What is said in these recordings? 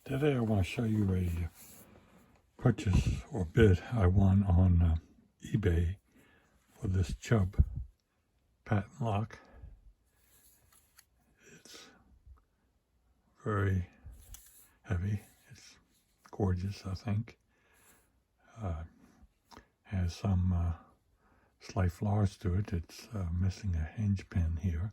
Today I want to show you a purchase or bid I won on eBay for this Chubb patent lock. It's very heavy. It's gorgeous, I think. Has some slight flaws to it. It's missing a hinge pin here,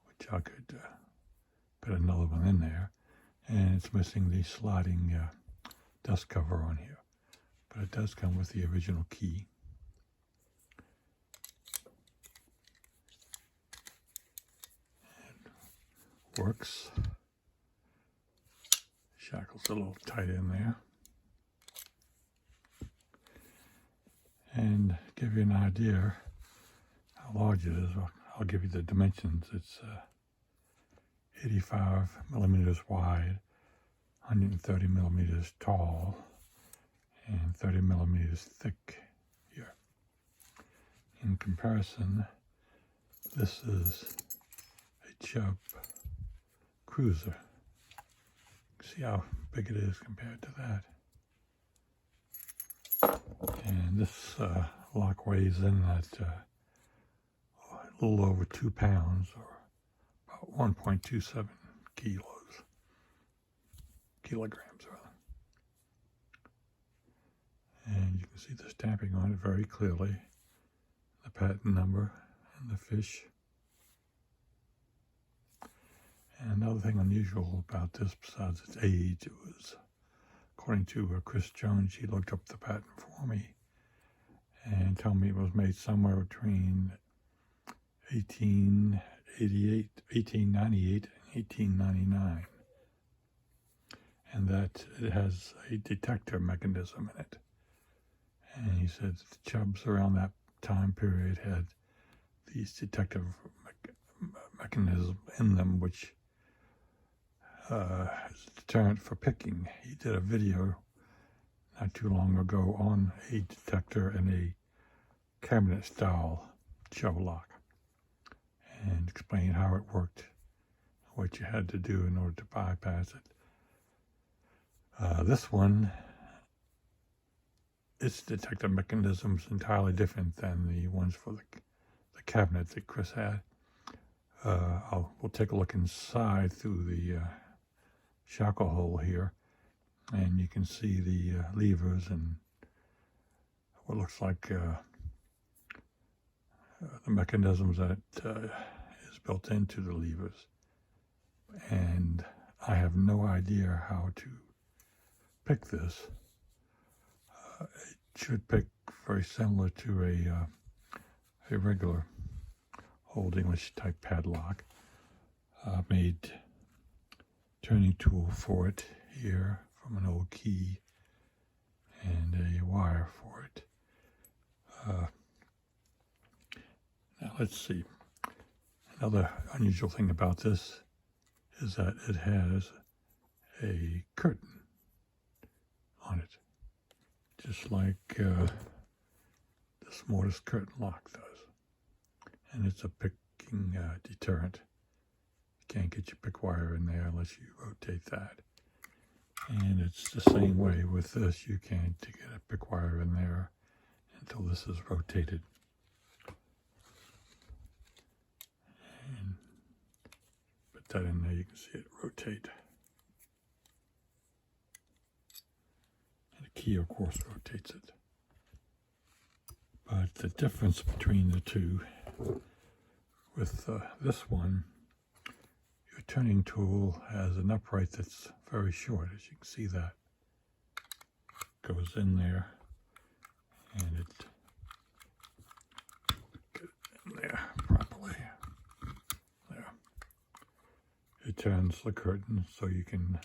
which I could put another one in there. And it's missing the sliding dust cover on here, but it does come with the original key. It works. Shackles a little tight in there. And give you an idea how large it is, I'll give you the dimensions. It's 85 millimeters wide, 130 millimeters tall, and 30 millimeters thick here. In comparison, this is a Chubb Cruiser. See how big it is compared to that. And this lock weighs in at a little over 2 pounds, or about 1.27 kilograms rather. And you can see the stamping on it very clearly, the patent number and the fish. And another thing unusual about this, besides its age, it was, according to Chris Jones, he looked up the patent for me and told me it was made somewhere between 1898 and 1899, and that it has a detector mechanism in it. And he said the Chubbs around that time period had these detective mechanisms in them, which is a deterrent for picking. He did a video not too long ago on a detector in a cabinet style Chubb lock, and explained how it worked, what you had to do in order to bypass it. This one, its detective mechanism is entirely different than the ones for the cabinet that Chris had. We'll take a look inside through the shackle hole here, and you can see the levers and what looks like the mechanisms that is built into the levers. And I have no idea how to pick this. It should pick very similar to a regular old English type padlock. Made turning tool for it here from an old key, and a wire for it. Now let's see. Another unusual thing about this is that it has a curtain on it, just like this mortise curtain lock does. And it's a picking deterrent. You can't get your pick wire in there unless you rotate that. And it's the same way with this. You can't get a pick wire in there until this is rotated. And put that in there, you can see it rotate. And the key, of course, rotates it. But the difference between the two, with this one, your turning tool has an upright that's very short, as you can see that. Goes in there, and it get it in there properly. There. It turns the curtain so you can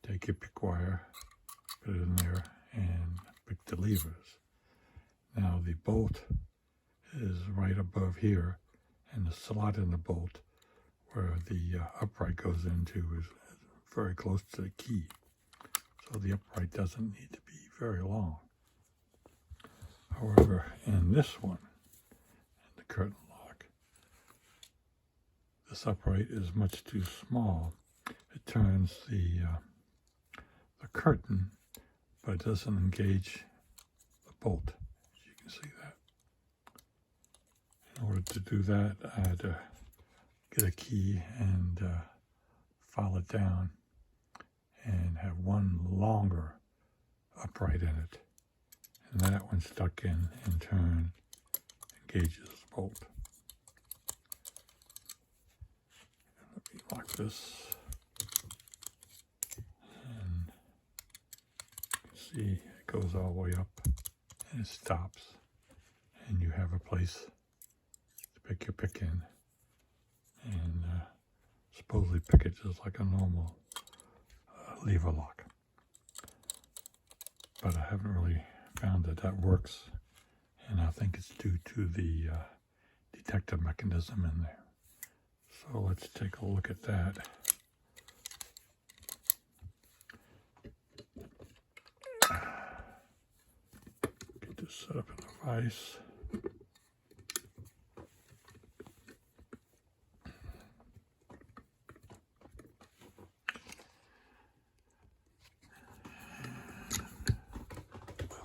take your pick wire, put it in there, and pick the levers. Now the bolt is right above here, and the slot in the bolt where the upright goes into is very close to the key. So the upright doesn't need to be very long. However, in this one, in the curtain lock, this upright is much too small. It turns the curtain, but it doesn't engage the bolt, as you can see that. In order to do that, I had to get a key and file it down and have one longer upright in it. And that one stuck in turn, engages the bolt. Let me lock this. And you can see it goes all the way up and it stops. And you have a place to pick your pick in. And supposedly pick it just like a normal lever lock. But I haven't really found that works, and I think it's due to the detector mechanism in there. So let's take a look at that. Get this set up in the vise.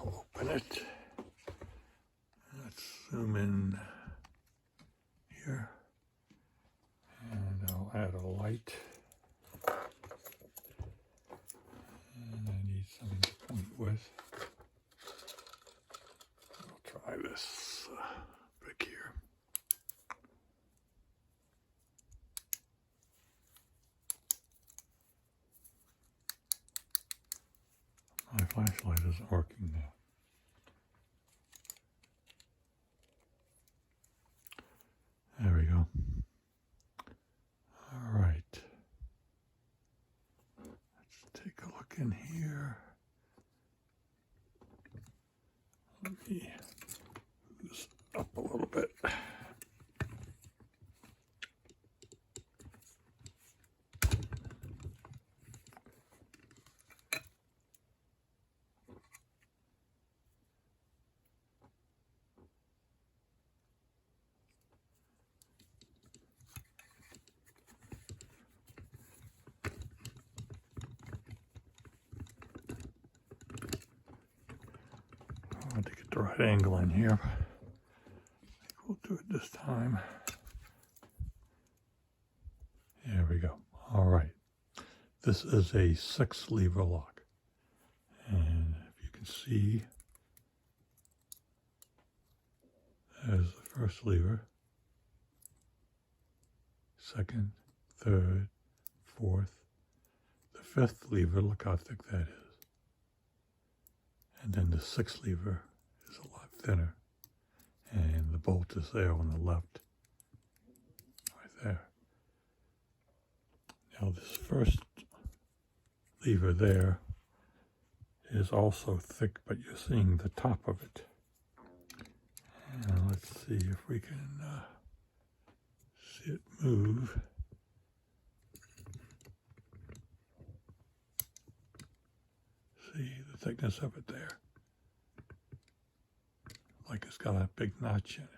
Open it. Let's zoom in here, and I'll add a light. And I need something to point with. I'll try this pick here. My flashlight isn't working now. There we go. All right. Let's take a look in here. Let me move this up a little bit. I want to get the right angle in here. I think we'll do it this time. There we go. All right. This is a 6-lever lock. And if you can see, there's the first lever, second, third, fourth. The 5th lever, look how thick that is. And then the 6th lever is a lot thinner. And the bolt is there on the left, right there. Now this first lever there is also thick, but you're seeing the top of it. And let's see if we can see it move. See the thickness of it there. Like it's got a big notch in it.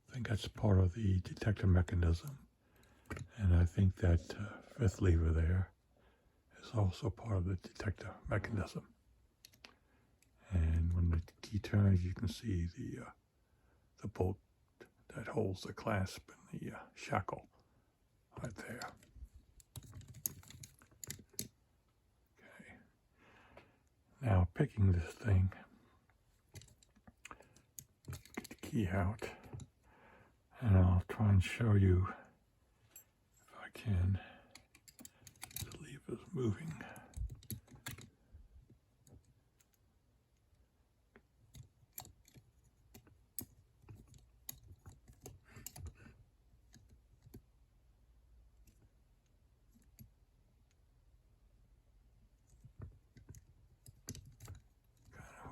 I think that's part of the detector mechanism. And I think that 5th lever there is also part of the detector mechanism. And when the key turns, you can see the bolt that holds the clasp and the shackle right there. Okay. Now picking this thing, get the key out, and I'll try and show you if I can. The lever's moving.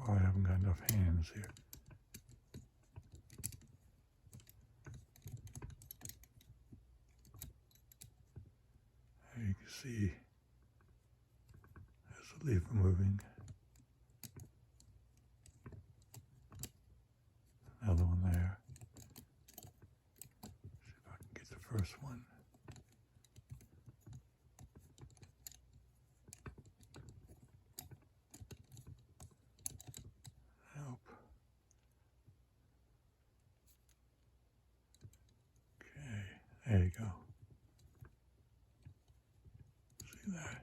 I haven't got enough hands here. There you can see there's the lever moving. Another one there. See if I can get the first one. we go. See that?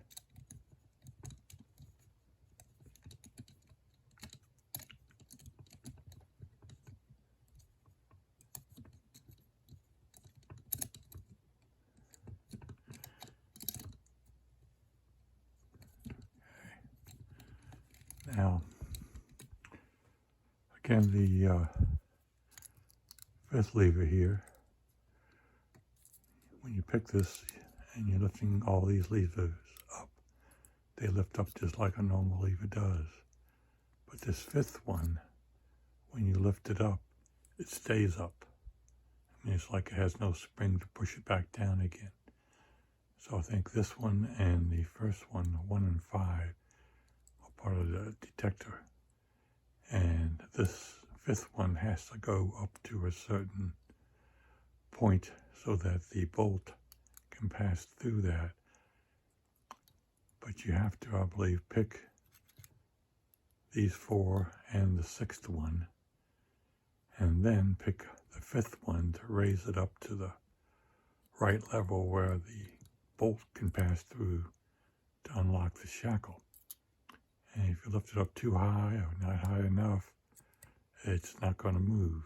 Now, again, the fifth lever here, when you pick this and you're lifting all these levers up, they lift up just like a normal lever does. But this fifth one, when you lift it up, it stays up. I mean, it's like it has no spring to push it back down again. So I think this one and the first one, 1 and 5, are part of the detector. And this fifth one has to go up to a certain point so that the bolt can pass through that. But you have to, I believe, pick these 4 and the 6th one, and then pick the 5th one to raise it up to the right level where the bolt can pass through to unlock the shackle. And if you lift it up too high or not high enough, it's not going to move,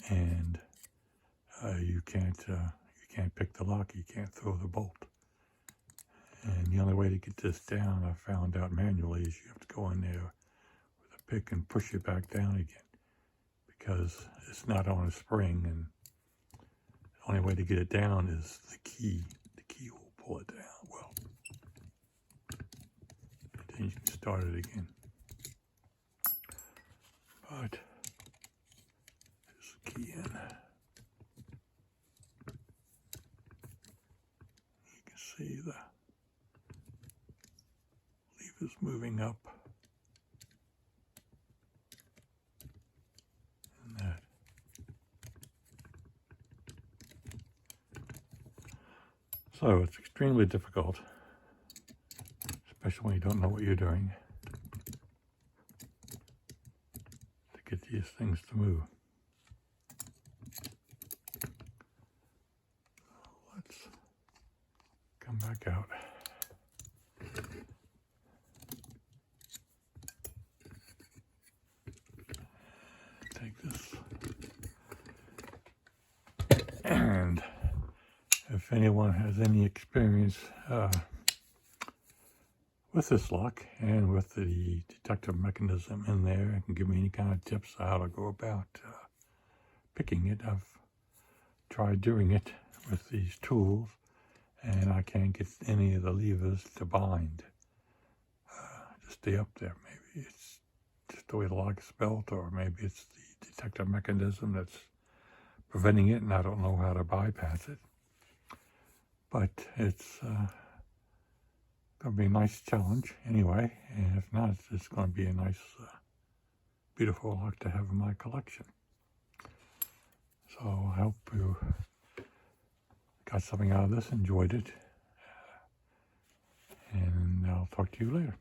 and you can't pick the lock. You can't throw the bolt. And the only way to get this down, I found out manually, is you have to go in there with a pick and push it back down again, because it's not on a spring, and the only way to get it down is the key. The key will pull it down. Well, then you can start it again. But there's the key in. You can see the levers moving up. And that. So it's extremely difficult, especially when you don't know what you're doing, to get these things to move. Let's come back out. Take this. And if anyone has any experience with this lock and with the detector mechanism in there, and can give me any kind of tips on how to go about picking it. I've tried doing it with these tools, and I can't get any of the levers to bind, to stay up there. Maybe it's just the way the lock is built, or maybe it's the detector mechanism that's preventing it, and I don't know how to bypass it. But it's going to be a nice challenge anyway, and if not, it's going to be a nice, beautiful lock to have in my collection. So I hope you got something out of this, enjoyed it, and I'll talk to you later.